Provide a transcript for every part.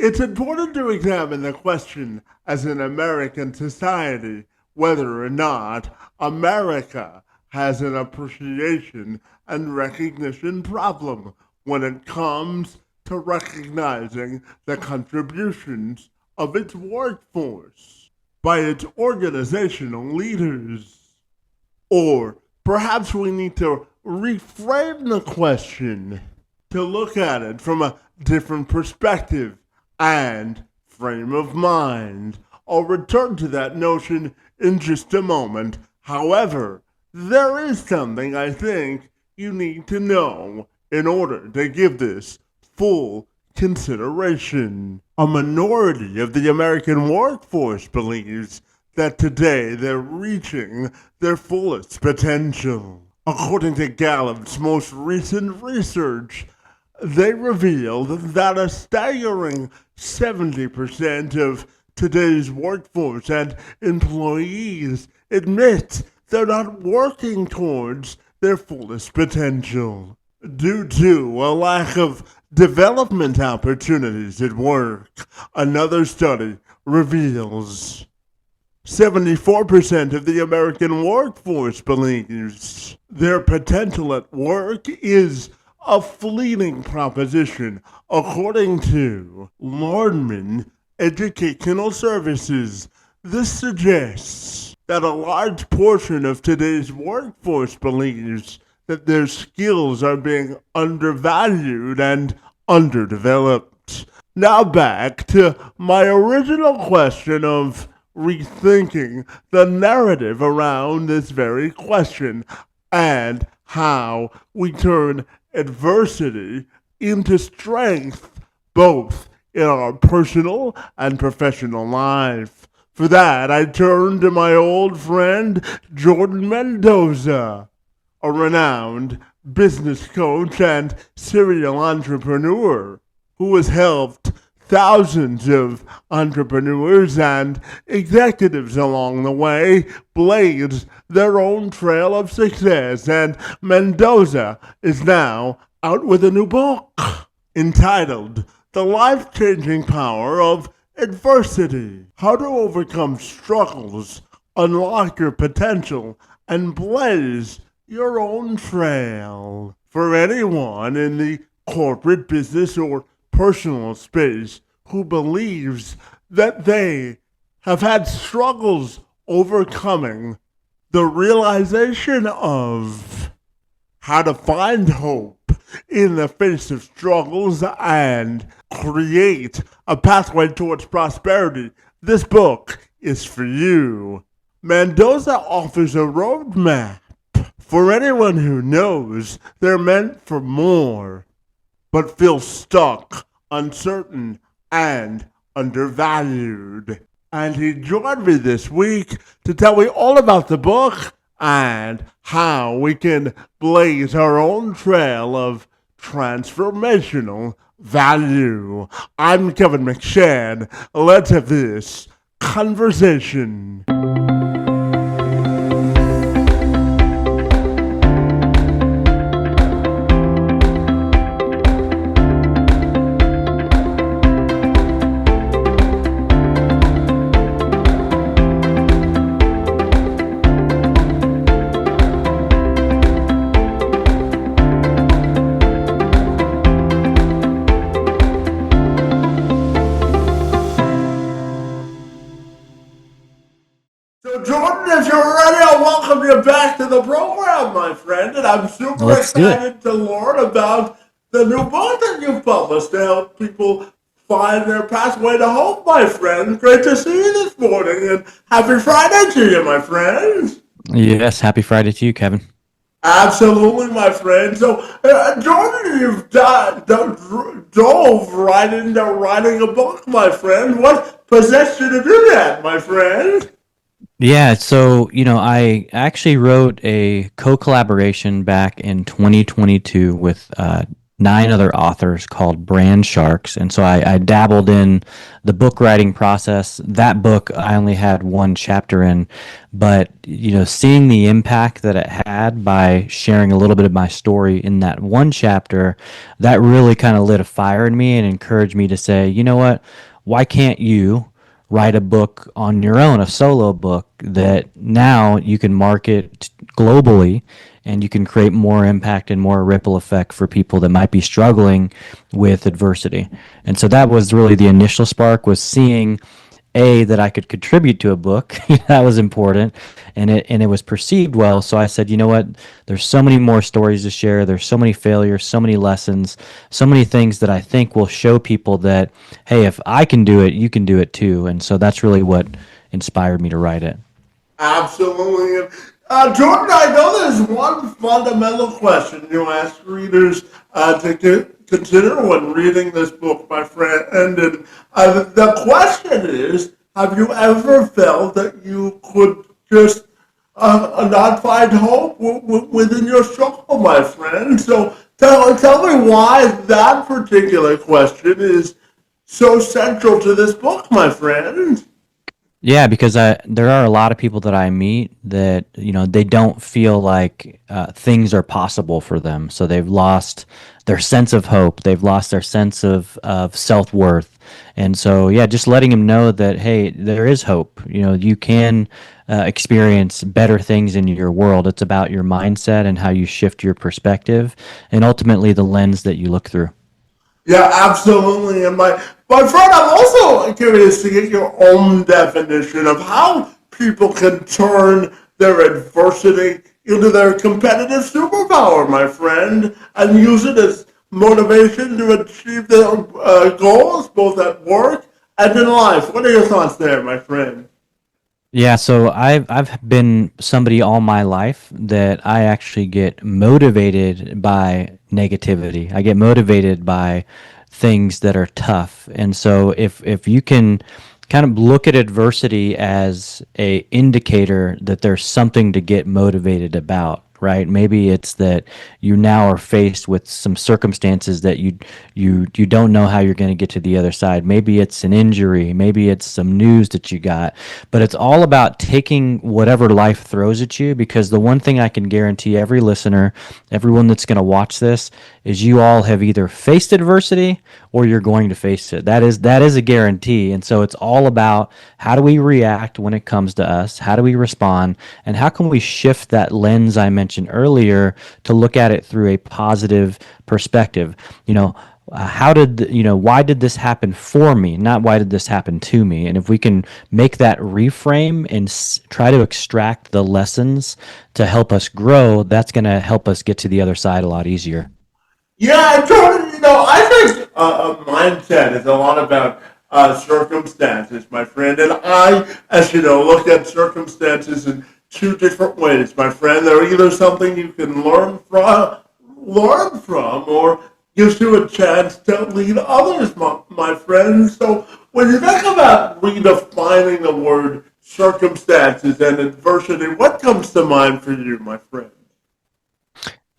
It's important to examine the question as an American society whether or not America has an appreciation and recognition problem when it comes to recognizing the contributions of its workforce by its organizational leaders. Or perhaps we need to reframe the question to look at it from a different perspective and frame of mind. I'll return to that notion in just a moment. However, there is something I think you need to know in order to give this full consideration. A minority of the American workforce believes that today they're reaching their fullest potential. According to Gallup's most recent research, they revealed that a staggering 70% of today's workforce and employees admit they're not working towards their fullest potential due to a lack of development opportunities at work. Another study reveals 74% of the American workforce believes their potential at work is a fleeting proposition, according to Lorman Educational Services. This suggests that a large portion of today's workforce believes that their skills are being undervalued and underdeveloped. Now back to my original question of rethinking the narrative around this very question and how we turn adversity into strength, both in our personal and professional life. For that, I turn to my old friend, Jordan Mendoza, a renowned business coach and serial entrepreneur who has helped thousands of entrepreneurs and executives along the way blaze their own trail of success. And Mendoza is now out with a new book entitled The Life-Changing Power of Adversity: How to Overcome Struggles, Unlock Your Potential, and Blaze Your Own Trail. For anyone in the corporate, business, or personal space who believes that they have had struggles overcoming the realization of how to find hope in the face of struggles and create a pathway towards prosperity, this book is for you. Mendoza offers a roadmap for anyone who knows they're meant for more, but feel stuck, uncertain, and undervalued. And he joined me this week to tell me all about the book and how we can blaze our own trail of transformational value. I'm Kevin McShane. Let's have this conversation. Jordan, if you're ready, I'll welcome you back to the program, my friend. And I'm super Let's do it. excited to learn about the new book that you've published to help people find their pathway to hope, my friend. Great to see you this morning, and happy Friday to you, my friend. Yes, happy Friday to you, Kevin. Absolutely, my friend. So, Jordan, you've dove right into writing a book, my friend. What possessed you to do that, my friend? Yeah, so, I actually wrote a co-collaboration back in 2022 with 9 other authors called brand sharks. And so I dabbled in the book writing process. That book I only had one chapter in, but seeing the impact that it had by sharing a little bit of my story in that one chapter, that really kind of lit a fire in me and encouraged me to say, you know what, why can't you write a book on your own, a solo book that now you can market globally and you can create more impact and more ripple effect for people that might be struggling with adversity. And so that was really the initial spark, was seeing that I could contribute to a book. That was important, and it was perceived well. So I said, you know what? There's so many more stories to share. There's so many failures, so many lessons, so many things that I think will show people that, hey, if I can do it, you can do it too. And so that's really what inspired me to write it. Absolutely. Jordan, I know there's one fundamental question you ask readers consider when reading this book, my friend. And the question is, have you ever felt that you could just not find hope within your struggle, my friend? So tell me why that particular question is so central to this book, my friend. Yeah, because there are a lot of people that I meet that they don't feel like things are possible for them. So they've lost their sense of hope. They've lost their sense of self worth. And so yeah, just letting them know that, hey, there is hope. You can experience better things in your world. It's about your mindset and how you shift your perspective, and ultimately the lens that you look through. Yeah, absolutely. And my friend, I'm also curious to get your own definition of how people can turn their adversity into their competitive superpower, my friend, and use it as motivation to achieve their goals, both at work and in life. What are your thoughts there, my friend? Yeah, so I've been somebody all my life that I actually get motivated by negativity. I get motivated by things that are tough. And so if you can kind of look at adversity as a indicator that there's something to get motivated about, right? Maybe it's that you now are faced with some circumstances that you don't know how you're going to get to the other side. Maybe it's an injury, maybe it's some news that you got, but it's all about taking whatever life throws at you, because the one thing I can guarantee every listener, everyone that's going to watch this, is you all have either faced adversity or you're going to face it. That is a guarantee. And so it's all about, how do we react when it comes to us? How do we respond? And how can we shift that lens I mentioned earlier to look at it through a positive perspective? Why did this happen for me, not why did this happen to me? And if we can make that reframe and try to extract the lessons to help us grow, that's going to help us get to the other side a lot easier. Yeah, Jordan, I think a mindset is a lot about circumstances, my friend. And I, as you know, look at circumstances in two different ways, my friend. They're either something you can learn from, or gives you a chance to lead others, my friend. So when you think about redefining the word circumstances and adversity, what comes to mind for you, my friend?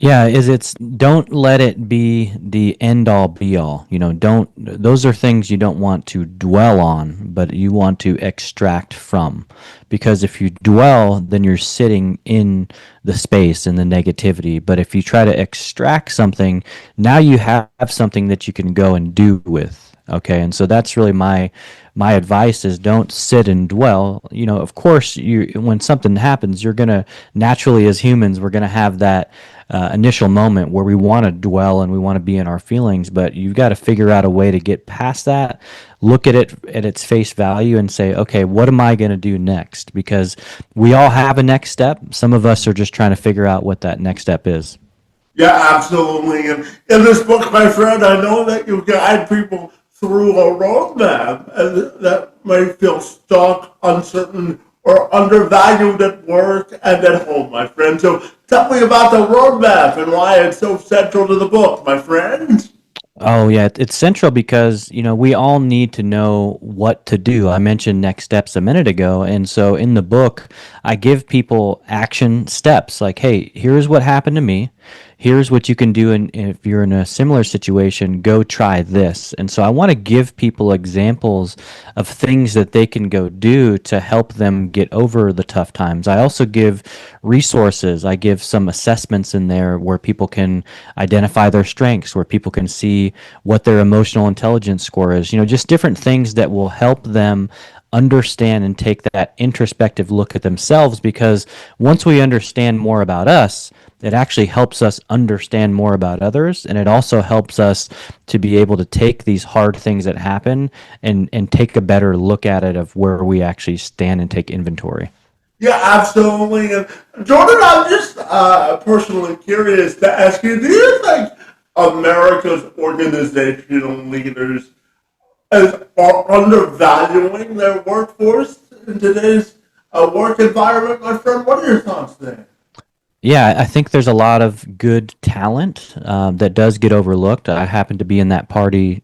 Yeah, it's don't let it be the end all be all. Don't those are things you don't want to dwell on, but you want to extract from. Because if you dwell, then you're sitting in the space and the negativity. But if you try to extract something, now you have something that you can go and do with. Okay, and so that's really my advice, is don't sit and dwell. Of course, you when something happens, you're gonna naturally, as humans, we're gonna have that initial moment where we want to dwell and we want to be in our feelings, but you've got to figure out a way to get past that, look at it at its face value, and say, okay, what am I going to do next? Because we all have a next step. Some of us are just trying to figure out what that next step is. Yeah, absolutely. And in this book, my friend, I know that you guide people through a roadmap that may feel stuck, uncertain, or undervalued at work and at home, my friend. So tell me about the roadmap and why it's so central to the book, my friend. Oh yeah, it's central because we all need to know what to do. I mentioned next steps a minute ago, and so in the book, I give people action steps. Like, hey, here's what happened to me. here's what you can do, and if you're in a similar situation, go try this. And so I want to give people examples of things that they can go do to help them get over the tough times. I also give resources. I give some assessments in there where people can identify their strengths, where people can see what their emotional intelligence score is, just different things that will help them understand and take that introspective look at themselves, because once we understand more about us, it actually helps us understand more about others, and it also helps us to be able to take these hard things that happen and take a better look at it of where we actually stand and take inventory. Yeah, absolutely. And Jordan, I'm just personally curious to ask you: do you think America's organizational leaders are undervaluing their workforce in today's work environment, my friend? What are your thoughts there? Yeah, I think there's a lot of good talent that does get overlooked. I happened to be in that party,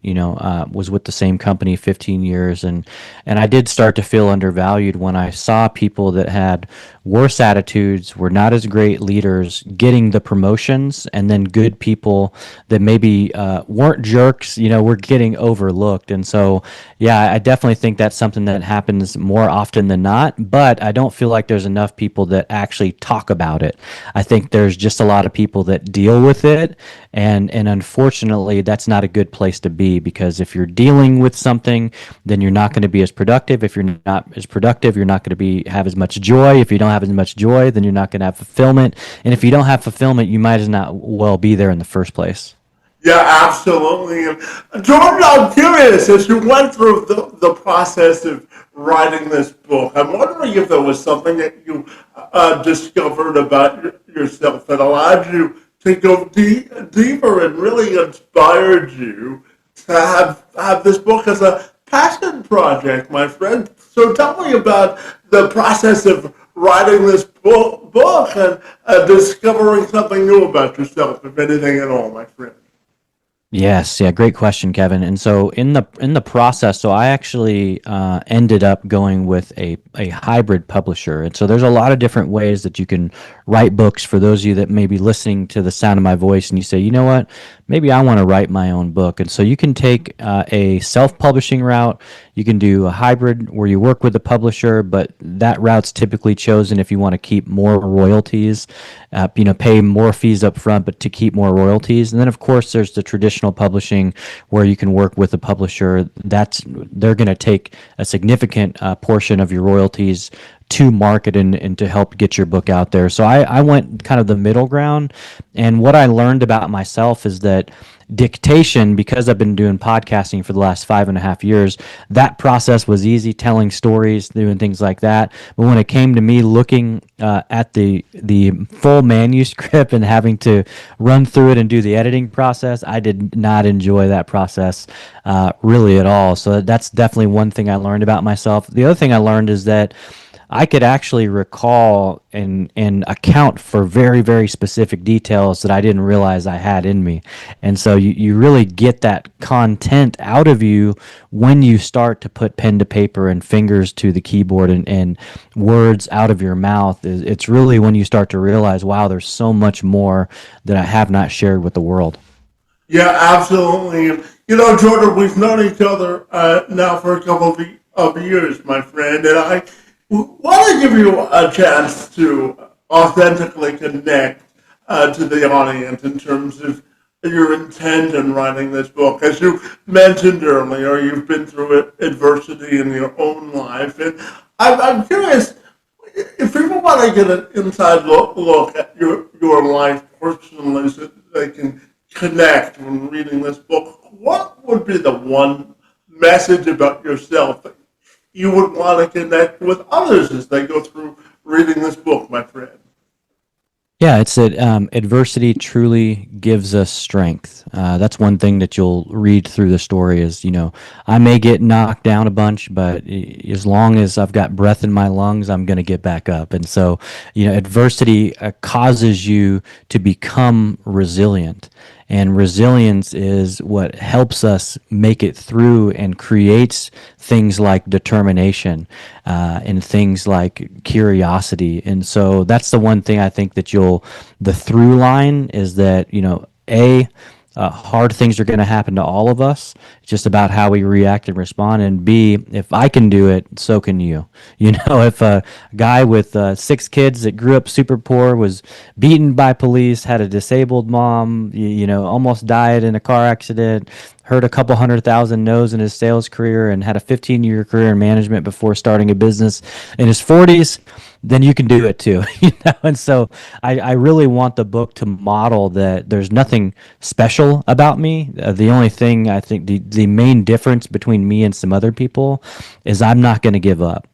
was with the same company 15 years, and I did start to feel undervalued when I saw people that had worse attitudes, were not as great leaders, getting the promotions, and then good people that maybe weren't jerks, were getting overlooked. And so, yeah, I definitely think that's something that happens more often than not, but I don't feel like there's enough people that actually talk about it. I think there's just a lot of people that deal with it, and unfortunately, that's not a good place to be, because if you're dealing with something, then you're not going to be as productive. If you're not as productive, you're not going to be have as much joy. If you don't have as much joy, then you're not going to have fulfillment. And if you don't have fulfillment, you might as not well be there in the first place. Yeah, absolutely. And Jordan, I'm curious, as you went through the process of writing this book, I'm wondering if there was something that you discovered about yourself that allowed you to go deeper and really inspired you to have this book as a passion project, my friend. So tell me about the process of writing this book and discovering something new about yourself, if anything at all, my friend. Yes, yeah, great question, Kevin. And so in the process, so I actually ended up going with a hybrid publisher. And so there's a lot of different ways that you can write books. For those of you that may be listening to the sound of my voice and you say, you know what, maybe I want to write my own book. And so you can take a self-publishing route. You can do a hybrid where you work with a publisher, but that route's typically chosen if you want to keep more royalties, pay more fees up front, but to keep more royalties. And then, of course, there's the traditional publishing where you can work with a publisher. They're going to take a significant portion of your royalties to market and to help get your book out there. So I went kind of the middle ground. And what I learned about myself is that dictation, because I've been doing podcasting for the last 5.5 years, that process was easy, telling stories, doing things like that. But when it came to me looking at the full manuscript and having to run through it and do the editing process, I did not enjoy that process really at all. So that's definitely one thing I learned about myself. The other thing I learned is that I could actually recall and account for very, very specific details that I didn't realize I had in me. And so you really get that content out of you when you start to put pen to paper and fingers to the keyboard and words out of your mouth. It's really when you start to realize, wow, there's so much more that I have not shared with the world. Yeah, absolutely. You know, Jordan, we've known each other now for a couple of years, my friend, and I want to give you a chance to authentically connect to the audience in terms of your intent in writing this book. As you mentioned earlier, you've been through adversity in your own life, and I'm curious if people want to get an inside look at your life personally so they can connect when reading this book, what would be the one message about yourself that you would want to connect with others as they go through reading this book, my friend? Yeah, it's that adversity truly gives us strength. That's one thing that you'll read through the story is, I may get knocked down a bunch, but as long as I've got breath in my lungs, I'm going to get back up. And so, adversity causes you to become resilient. And resilience is what helps us make it through and creates things like determination and things like curiosity. And so that's the one thing I think that the through line is that, hard things are going to happen to all of us. It's just about how we react and respond. And B, if I can do it, so can you. If a guy with 6 kids that grew up super poor was beaten by police, had a disabled mom, almost died in a car accident, heard a couple 100,000 no's in his sales career, and had a 15-year career in management before starting a business in his 40s, then you can do it too. And so I really want the book to model that there's nothing special about me. The only thing I think the main difference between me and some other people is I'm not going to give up.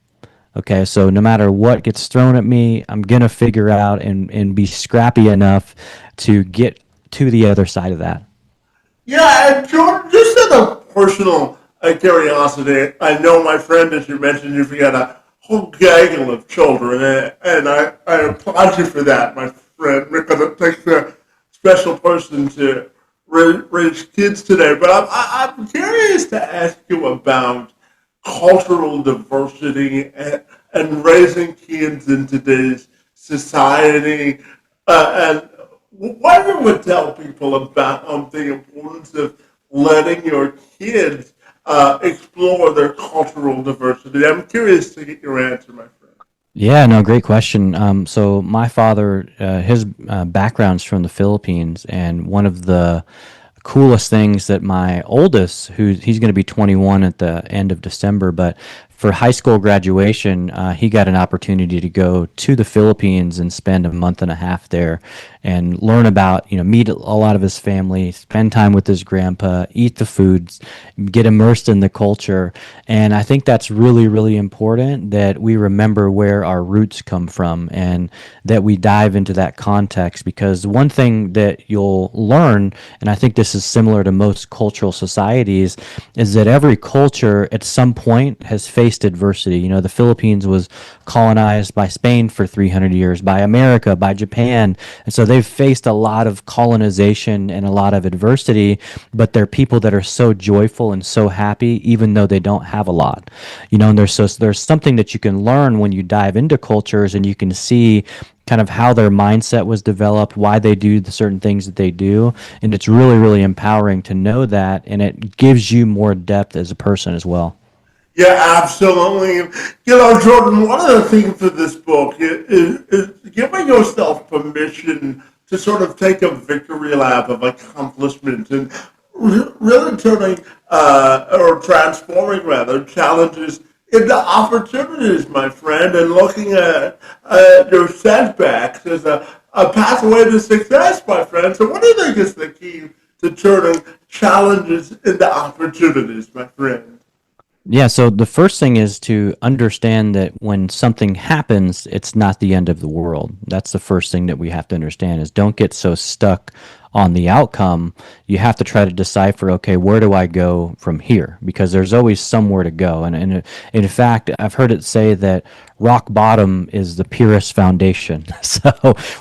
Okay, so no matter what gets thrown at me, I'm going to figure out and be scrappy enough to get to the other side of that. Yeah, and Jordan, just as a personal curiosity, I know, my friend, as you mentioned, you've got a whole gaggle of children, and I applaud you for that, my friend, because it takes a special person to raise kids today. But I'm curious to ask you about cultural diversity and raising kids in today's society, and what you would tell people about the importance of letting your kids explore their cultural diversity. I'm curious to get your answer, my friend. Yeah, no, great question. So my father, his background's from the Philippines, and one of the coolest things that my oldest, who he's going to be 21 at the end of December, but for high school graduation, he got an opportunity to go to the Philippines and spend a month and a half there and learn about, meet a lot of his family, spend time with his grandpa, eat the foods, get immersed in the culture. And I think that's really, really important that we remember where our roots come from and that we dive into that context, because one thing that you'll learn, and I think this is similar to most cultural societies, is that every culture at some point has faced adversity. The Philippines was colonized by Spain for 300 years, by America, by Japan. And so they've faced a lot of colonization and a lot of adversity, but they're people that are so joyful and so happy, even though they don't have a lot. And there's something that you can learn when you dive into cultures and you can see kind of how their mindset was developed, why they do the certain things that they do. And it's really, really empowering to know that. And it gives you more depth as a person as well. Yeah, absolutely. Jordan, one of the themes of this book is giving yourself permission to sort of take a victory lap of accomplishment and really turning or transforming, rather, challenges into opportunities, my friend, and looking at your setbacks as a pathway to success, my friend. So, what do you think is the key to turning challenges into opportunities, my friend? Yeah, so the first thing is to understand that when something happens, it's not the end of the world. That's the first thing that we have to understand is don't get so stuck on the outcome. You have to try to decipher, okay, where do I go from here? Because there's always somewhere to go. And in fact, I've heard it say that rock bottom is the purest foundation. So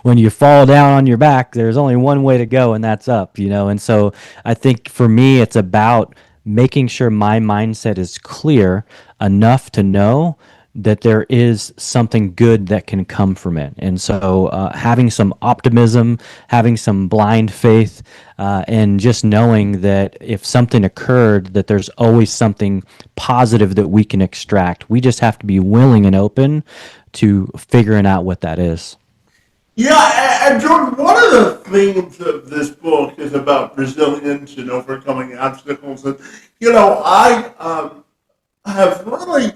when you fall down on your back, there's only one way to go, and that's up. And so I think for me, it's about making sure my mindset is clear enough to know that there is something good that can come from it. And so having some optimism, having some blind faith, and just knowing that if something occurred, that there's always something positive that we can extract. We just have to be willing and open to figuring out what that is. Yeah, and Jordan, one of the themes of this book is about resilience and overcoming obstacles. And, I have really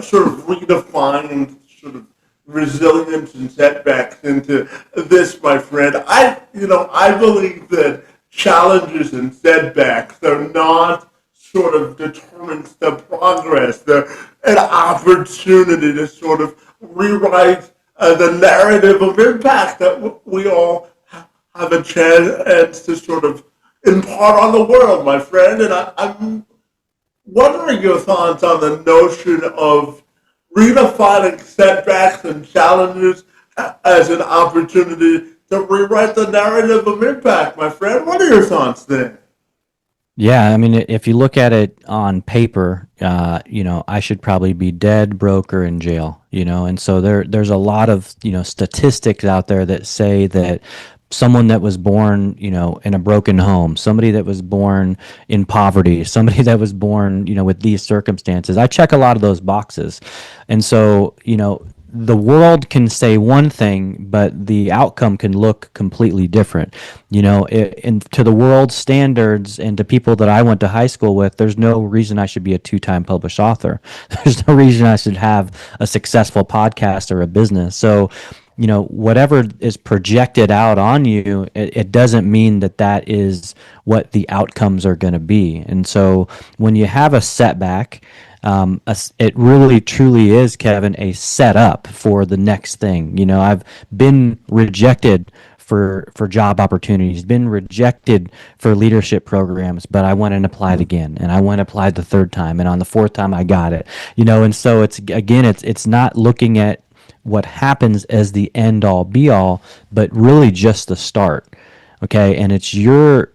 sort of redefined sort of resilience and setbacks into this, my friend. I believe that challenges and setbacks are not sort of determines the progress. They're an opportunity to sort of rewrite the narrative of impact that we all have a chance to sort of impart on the world, my friend. And I'm wondering your thoughts on the notion of redefining setbacks and challenges as an opportunity to rewrite the narrative of impact, my friend. What are your thoughts there? Yeah, I mean, if you look at it on paper, I should probably be dead, broke, or in jail. And so there's a lot of statistics out there that say that someone that was born, in a broken home, somebody that was born in poverty, somebody that was born, with these circumstances, I check a lot of those boxes, and so the world can say one thing, but the outcome can look completely different. And to the world's standards and to people that I went to high school with, there's no reason I should be a two-time published author. There's no reason I should have a successful podcast or a business. So, whatever is projected out on you, it doesn't mean that that is what the outcomes are going to be. And so when you have a setback, it really truly is, Kevin, a setup for the next thing. I've been rejected for job opportunities, been rejected for leadership programs, but I went and applied again, and I went and applied the third time, and on the fourth time I got it. And so it's not looking at what happens as the end all be all, but really just the start. Okay, and it's your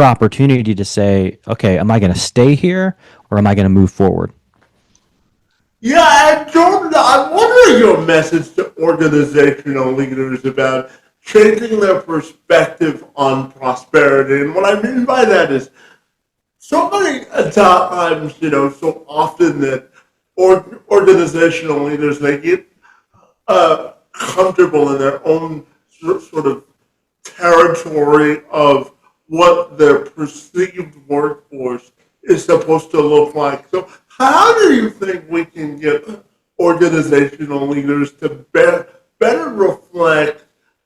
opportunity to say, okay, am I going to stay here or am I going to move forward? Yeah, and Jordan, I'm wondering your message to organizational leaders about changing their perspective on prosperity. And what I mean by that is so many times, so often that organizational leaders, they get comfortable in their own sort of territory of what their perceived workforce is supposed to look like. So, how do you think we can get organizational leaders to better reflect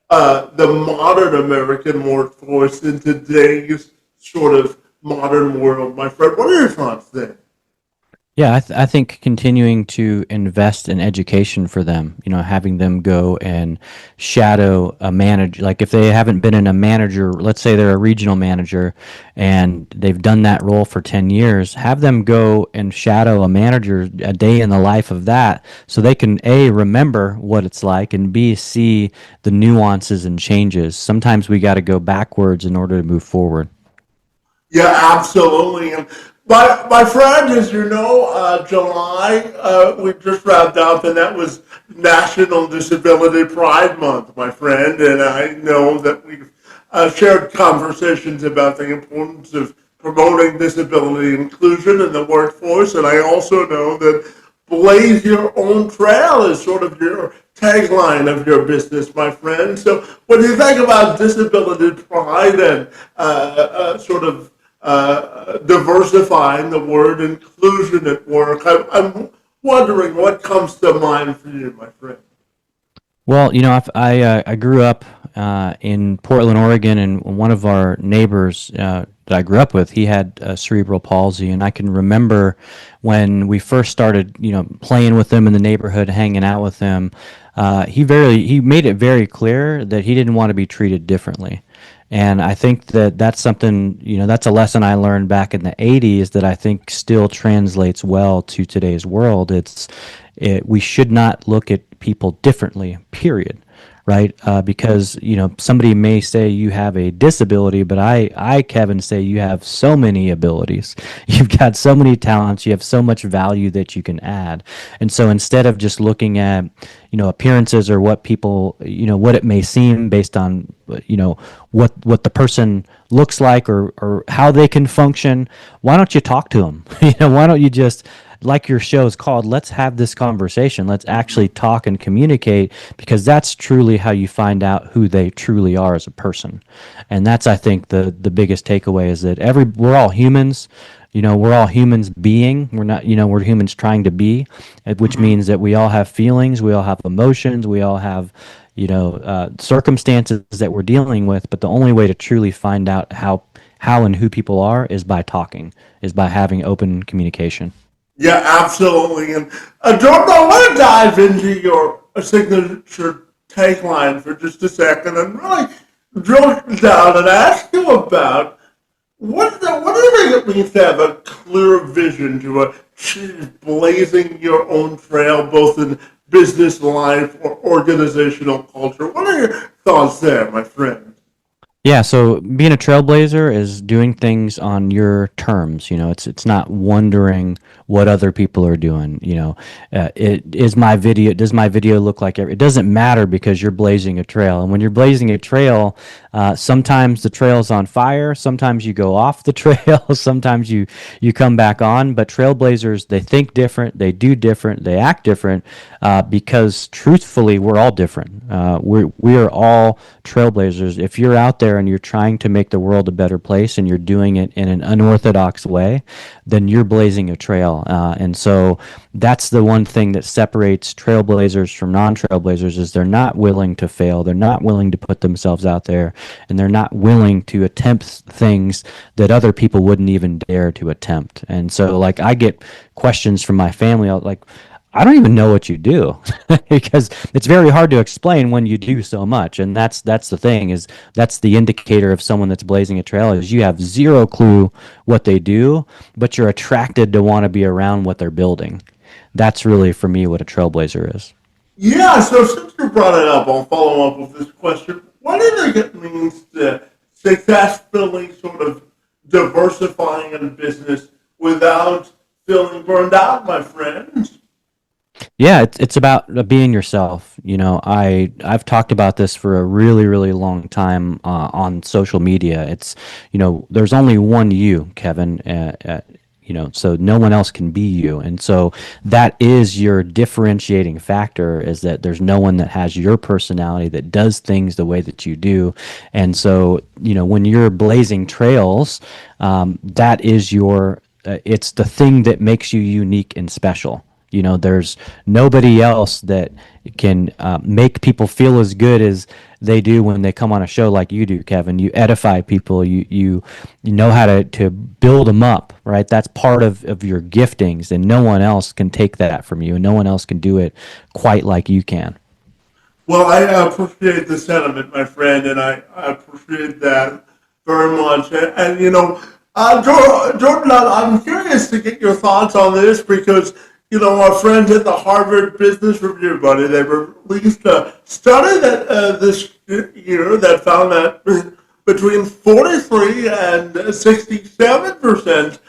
the modern American workforce in today's sort of modern world, my friend? What are your thoughts there? Yeah, I think continuing to invest in education for them, having them go and shadow a manager. Like if they haven't been in a manager, let's say they're a regional manager and they've done that role for 10 years, have them go and shadow a manager a day in the life of that so they can A, remember what it's like, and B, see the nuances and changes. Sometimes we got to go backwards in order to move forward. Yeah, absolutely. And my friend, as you know, July, we just wrapped up, and that was National Disability Pride Month, my friend. And I know that we've shared conversations about the importance of promoting disability inclusion in the workforce. And I also know that blaze your own trail is sort of your tagline of your business, my friend. So when you think about disability pride and sort of diversifying the word inclusion at work, I'm wondering what comes to mind for you, my friend. Well, I grew up in Portland, Oregon, and one of our neighbors that I grew up with, he had cerebral palsy, and I can remember when we first started, playing with him in the neighborhood, hanging out with him. He made it very clear that he didn't want to be treated differently. And I think that that's something, that's a lesson I learned back in the 80s that I think still translates well to today's world. We should not look at people differently, period. Right? Because, somebody may say you have a disability, but Kevin, say you have so many abilities. You've got so many talents. You have so much value that you can add. And so instead of just looking at, appearances or what people, what it may seem based on, what the person looks like or how they can function, why don't you talk to them? Why don't you just, like your show is called, let's have this conversation. Let's actually talk and communicate, because that's truly how you find out who they truly are as a person. And that's, I think, the biggest takeaway is that we're all humans. We're all humans being. We're not, we're humans trying to be, which means that we all have feelings, we all have emotions, we all have, circumstances that we're dealing with. But the only way to truly find out how and who people are is by talking, is by having open communication. Yeah, absolutely. And Jordan, I want to dive into your signature tagline for just a second and really drill down and ask you about what do you think it means to have a clear vision to achieve blazing your own trail, both in business life or organizational culture? What are your thoughts there, my friend? Yeah, so being a trailblazer is doing things on your terms. It's not wondering what other people are doing. It is my video. Does my video look like it doesn't matter because you're blazing a trail, and when you're blazing a trail, sometimes the trail's on fire. Sometimes you go off the trail. Sometimes you come back on. But trailblazers, they think different, they do different, they act different, because truthfully, we're all different. We are all trailblazers. If you're out there and you're trying to make the world a better place and you're doing it in an unorthodox way, then you're blazing a trail. And so that's the one thing that separates trailblazers from non-trailblazers is they're not willing to fail. They're not willing to put themselves out there, and they're not willing to attempt things that other people wouldn't even dare to attempt. And so, like, I get questions from my family, like, I don't even know what you do because it's very hard to explain when you do so much. And that's the thing is that's the indicator of someone that's blazing a trail is you have zero clue what they do, but you're attracted to want to be around what they're building. That's really for me what a trailblazer is. Yeah, so since you brought it up, I'll follow up with this question. What do you think it means to successfully sort of diversifying in business without feeling burned out, my friend? Yeah, it's about being yourself. I've talked about this for a really really long time on social media. There's only one you, Kevin. So no one else can be you, and so that is your differentiating factor. Is that there's no one that has your personality that does things the way that you do, and so when you're blazing trails, that is your. It's the thing that makes you unique and special. There's nobody else that can make people feel as good as they do when they come on a show like you do, Kevin. You edify people. You know how to build them up, right? That's part of your giftings, and no one else can take that from you, and no one else can do it quite like you can. Well, I appreciate the sentiment, my friend, and I appreciate that very much. Jordan, I'm curious to get your thoughts on this because, our friends at the Harvard Business Review, buddy, they released a study that this year that found that between 43 and 67%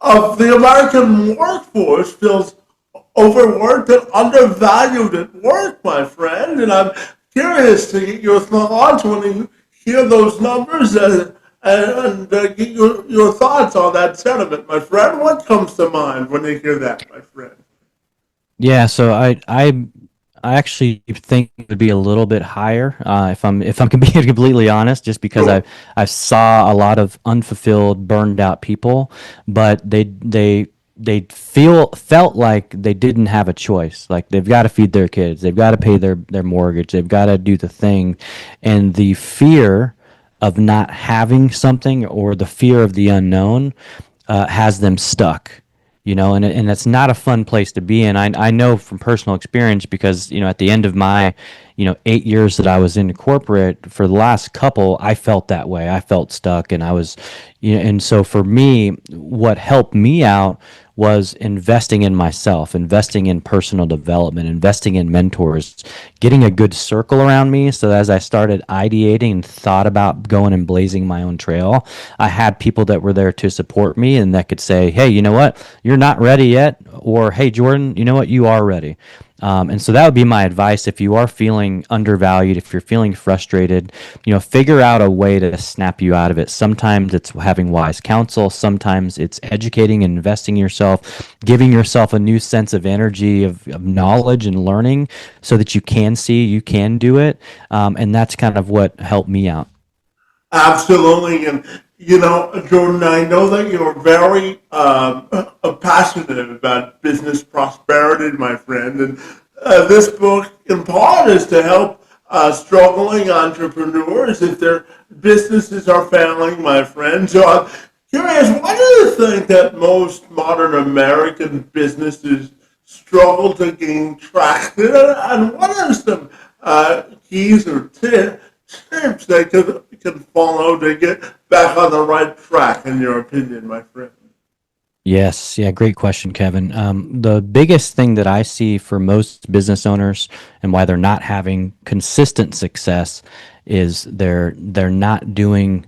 of the American workforce feels overworked and undervalued at work, my friend. And I'm curious to get your thoughts when you hear those numbers and get your thoughts on that sentiment, my friend. What comes to mind when you hear that, my friend? Yeah, so I actually think it would be a little bit higher if I'm being completely honest, just because Sure. I saw a lot of unfulfilled, burned out people, but they felt like they didn't have a choice. Like they've got to feed their kids, they've got to pay their mortgage, they've got to do the thing, and the fear of not having something or the fear of the unknown has them stuck. And it's not a fun place to be in. I know from personal experience because at the end of my 8 years that I was in corporate, for the last couple I felt that way. I felt stuck, and I was and so for me, what helped me out was investing in myself, investing in personal development, investing in mentors, getting a good circle around me. So as I started ideating and thought about going and blazing my own trail, I had people that were there to support me and that could say, hey, you know what, you're not ready yet, or hey, Jordan, you know what, you are ready. And so that would be my advice. If you are feeling undervalued, if you're feeling frustrated, figure out a way to snap you out of it. Sometimes it's having wise counsel. Sometimes it's educating and investing in yourself, giving yourself a new sense of energy, of knowledge and learning so that you can see, you can do it. And that's kind of what helped me out. Absolutely. And, Jordan, I know that you're very passionate about business prosperity, my friend. And this book, in part, is to help struggling entrepreneurs if their businesses are failing, my friend. So I'm curious, why do you think that most modern American businesses struggle to gain traction? And what are some keys or tips they can follow to get back on the right track, in your opinion, my friend? Yes, yeah, great question, Kevin. The biggest thing that I see for most business owners and why they're not having consistent success is they're not doing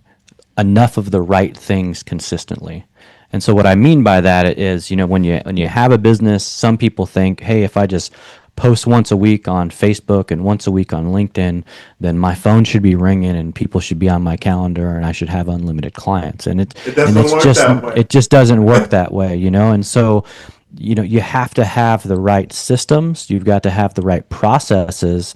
enough of the right things consistently. And so what I mean by that is, when you have a business, some people think, hey, if I just post once a week on Facebook and once a week on LinkedIn, then my phone should be ringing and people should be on my calendar and I should have unlimited clients. And it It and doesn't it's work just that way. it just doesn't work that way, you know. And so you have to have the right systems, you've got to have the right processes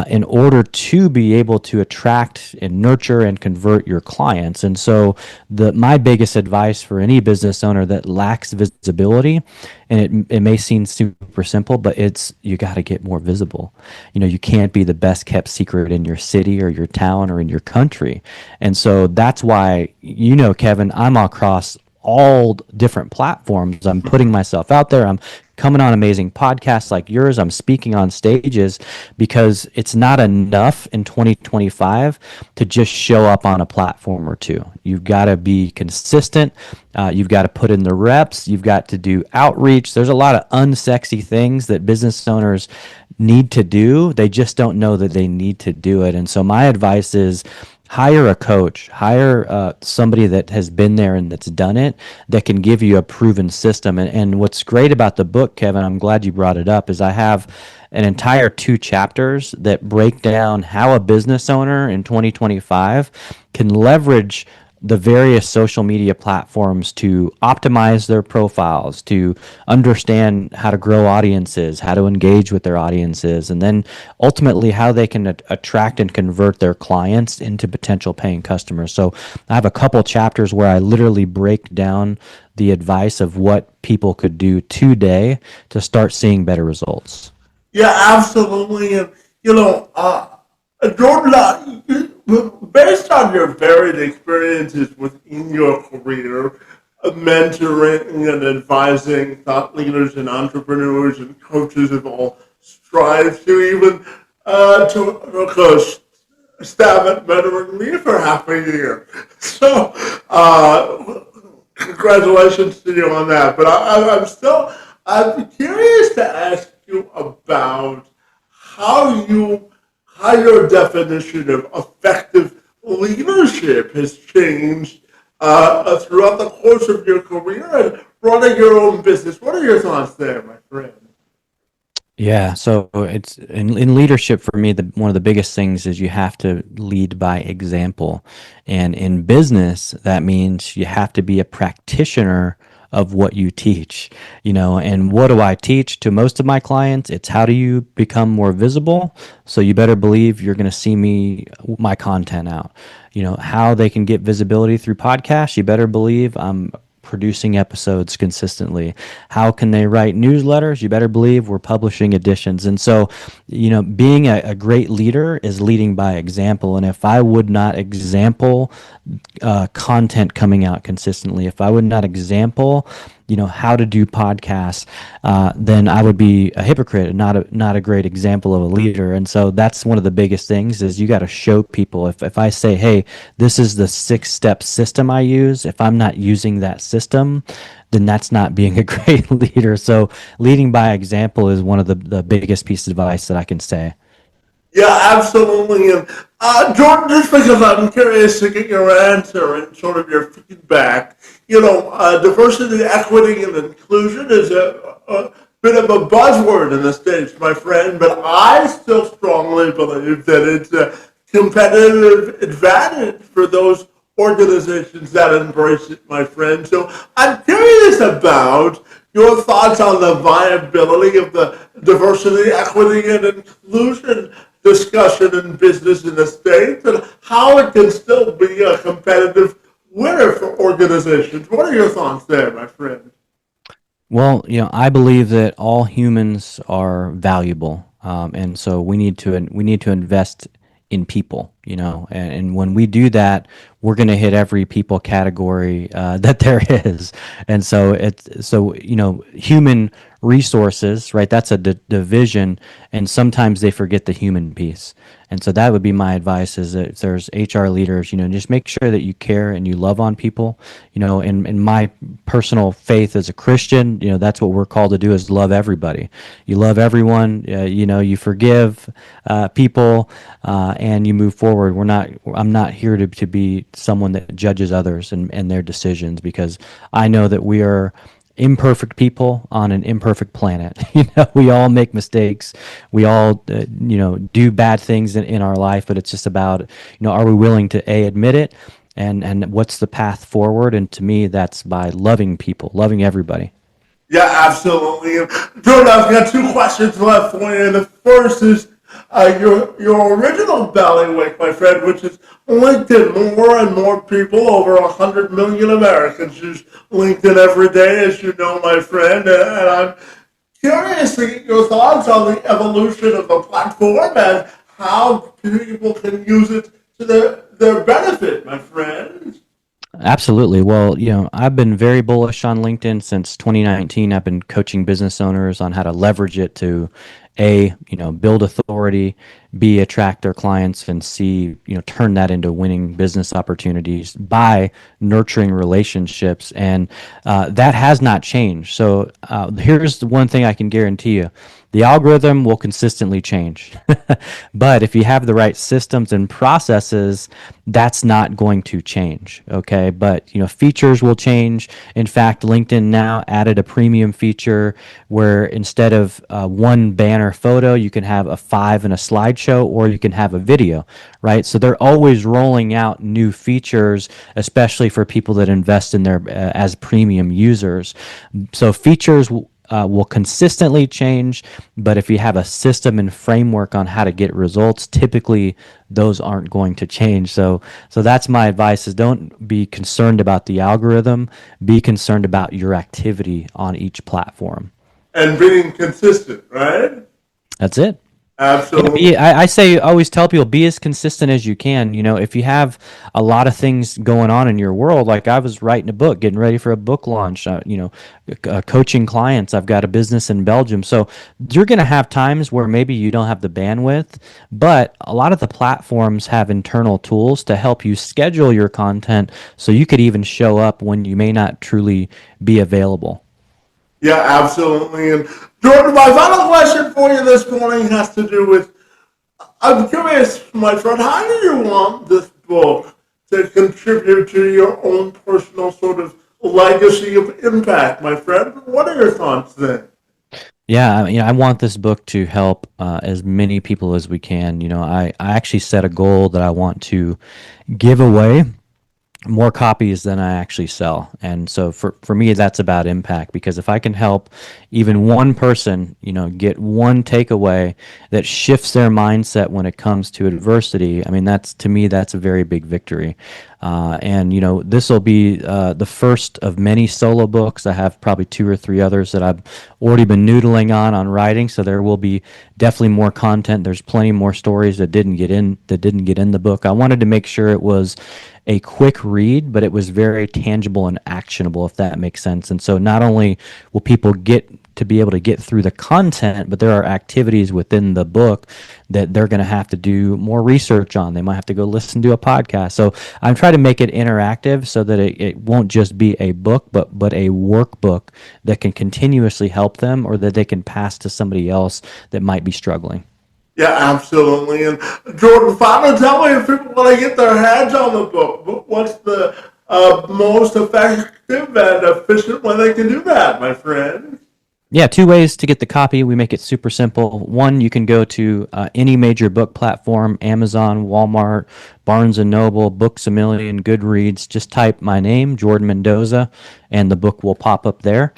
in order to be able to attract and nurture and convert your clients. And so my biggest advice for any business owner that lacks visibility, and it may seem super simple, but it's you got to get more visible. You can't be the best kept secret in your city or your town or in your country. And so that's why, Kevin, I'm across all different platforms. I'm putting myself out there. I'm coming on amazing podcasts like yours. I'm speaking on stages because it's not enough in 2025 to just show up on a platform or two. You've got to be consistent. You've got to put in the reps. You've got to do outreach. There's a lot of unsexy things that business owners need to do. They just don't know that they need to do it. And so my advice is hire a coach, hire somebody that has been there and that's done it, that can give you a proven system. And what's great about the book, Kevin, I'm glad you brought it up, is I have an entire 2 chapters that break down how a business owner in 2025 can leverage the various social media platforms to optimize their profiles, to understand how to grow audiences, how to engage with their audiences, and then ultimately how they can attract and convert their clients into potential paying customers. So I have a couple chapters where I literally break down the advice of what people could do today to start seeing better results. Yeah, absolutely. And, Jordan, based on your varied experiences within your career, mentoring and advising thought leaders and entrepreneurs and coaches of all stripes, to even to of course stab at mentoring me for half a year. So, congratulations to you on that. But I'm curious to ask you about how you, how your definition of effective leadership has changed throughout the course of your career and running your own business. What are your thoughts there, my friend? Yeah, so it's in leadership for me, one of the biggest things is you have to lead by example. And in business, that means you have to be a practitioner of what you teach. And what do I teach to most of my clients? It's how do you become more visible? So you better believe you're going to see my content out. How they can get visibility through podcasts, you better believe I'm producing episodes consistently. How can they write newsletters? You better believe we're publishing editions. And so, being a great leader is leading by example. And if I would not example content coming out consistently, if I would not example, how to do podcasts, then I would be a hypocrite and not a great example of a leader. And so that's one of the biggest things is you got to show people. If I say, hey, this is the 6-step system I use, if I'm not using that system, then that's not being a great leader. So leading by example is one of the biggest pieces of advice that I can say. Yeah, absolutely. And Jordan, just because I'm curious to get your answer and sort of your feedback, diversity, equity, and inclusion is a bit of a buzzword in the States, my friend, but I still strongly believe that it's a competitive advantage for those organizations that embrace it, my friend. So I'm curious about your thoughts on the viability of the diversity, equity, and inclusion discussion in business in the States and how it can still be a competitive winner for organizations. What are your thoughts there, my friend? Well, I believe that all humans are valuable, and so we need to invest in people. and when we do that, we're going to hit every people category that there is. And so human resources, right? That's a division, and sometimes they forget the human piece. And so that would be my advice: is that if there's HR leaders, just make sure that you care and you love on people. In my personal faith as a Christian, that's what we're called to do, is love everybody. You love everyone. You forgive people, and you move forward. I'm not here to be someone that judges others and their decisions, because I know that we are imperfect people on an imperfect planet. We all make mistakes. We all, do bad things in our life, but it's just about, are we willing to admit it, and what's the path forward? And to me, that's by loving people, loving everybody. Yeah, absolutely. And Jordan, I've got two questions left for you. The first is your original bailiwick, my friend, which is LinkedIn. More and more people, over 100 million Americans, use LinkedIn every day, as you know, my friend. And I'm curious to get your thoughts on the evolution of the platform and how people can use it to their benefit, my friend. Absolutely. Well, I've been very bullish on LinkedIn since 2019. I've been coaching business owners on how to leverage it to build authority, B, attract their clients, and C, turn that into winning business opportunities by nurturing relationships. And that has not changed. So here's the one thing I can guarantee you: the algorithm will consistently change. But if you have the right systems and processes, that's not going to change. Okay. But, features will change. In fact, LinkedIn now added a premium feature where instead of one banner photo, you can have a 5 and a slideshow, or you can have a video, right? So they're always rolling out new features, especially for people that invest in their as premium users. So features will consistently change, but if you have a system and framework on how to get results, typically those aren't going to change. So that's my advice: is don't be concerned about the algorithm, be concerned about your activity on each platform. And being consistent, right? That's it. Yeah, Absolutely. I say, always tell people, be as consistent as you can. If you have a lot of things going on in your world, like I was writing a book, getting ready for a book launch, coaching clients. I've got a business in Belgium. So you're going to have times where maybe you don't have the bandwidth, but a lot of the platforms have internal tools to help you schedule your content so you could even show up when you may not truly be available. Yeah, absolutely. And Jordan, my final question for you this morning has to do with, I'm curious, my friend, how do you want this book to contribute to your own personal sort of legacy of impact, my friend? What are your thoughts then? Yeah, I want this book to help as many people as we can. I actually set a goal that I want to give away more copies than I actually sell. And so for me, that's about impact, because if I can help even one person, get one takeaway that shifts their mindset when it comes to adversity, I mean, that's, to me, that's a very big victory. And this will be the first of many solo books. I have probably two or three others that I've already been noodling on writing. So there will be definitely more content. There's plenty more stories that didn't get in the book. I wanted to make sure it was a quick read, but it was very tangible and actionable, if that makes sense. And so not only will people get to be able to get through the content, but there are activities within the book that they're going to have to do more research on. They might have to go listen to a podcast. So I'm trying to make it interactive so that it won't just be a book, but a workbook that can continuously help them, or that they can pass to somebody else that might be struggling. Yeah, absolutely. And Jordan, finally, tell me, if people want to get their hands on the book, what's the most effective and efficient way they can do that, my friend? Yeah, two ways to get the copy. We make it super simple. One, you can go to any major book platform: Amazon, Walmart, Barnes and Noble, Books a Million, Goodreads. Just type my name, Jordan Mendoza, and the book will pop up there.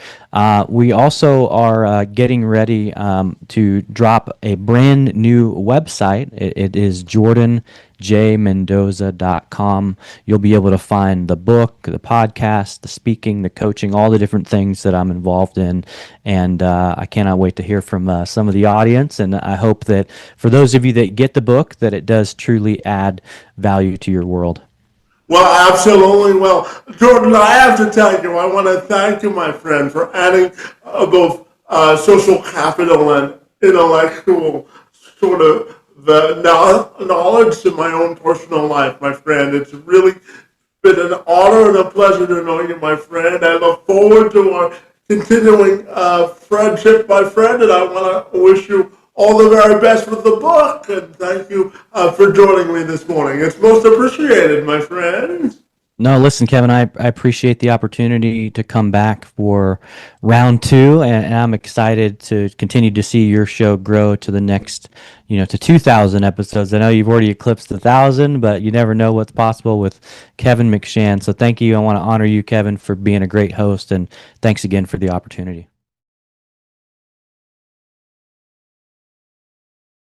We also are getting ready to drop a brand new website. It is Jordan, jmendoza.com. You'll be able to find the book, the podcast, the speaking, the coaching, all the different things that I'm involved in. And I cannot wait to hear from some of the audience. And I hope that for those of you that get the book, that it does truly add value to your world. Well, absolutely. Well, Jordan, I have to tell you, I want to thank you, my friend, for adding both social capital and intellectual sort of the knowledge to my own personal life, my friend. It's really been an honor and a pleasure to know you, my friend. I look forward to our continuing friendship, my friend, and I want to wish you all the very best with the book. And thank you for joining me this morning. It's most appreciated, my friend. No, listen, Kevin, I appreciate the opportunity to come back for round two, and I'm excited to continue to see your show grow to the next, to 2,000 episodes. I know you've already eclipsed 1,000, but you never know what's possible with Kevin McShann. So thank you. I want to honor you, Kevin, for being a great host, and thanks again for the opportunity.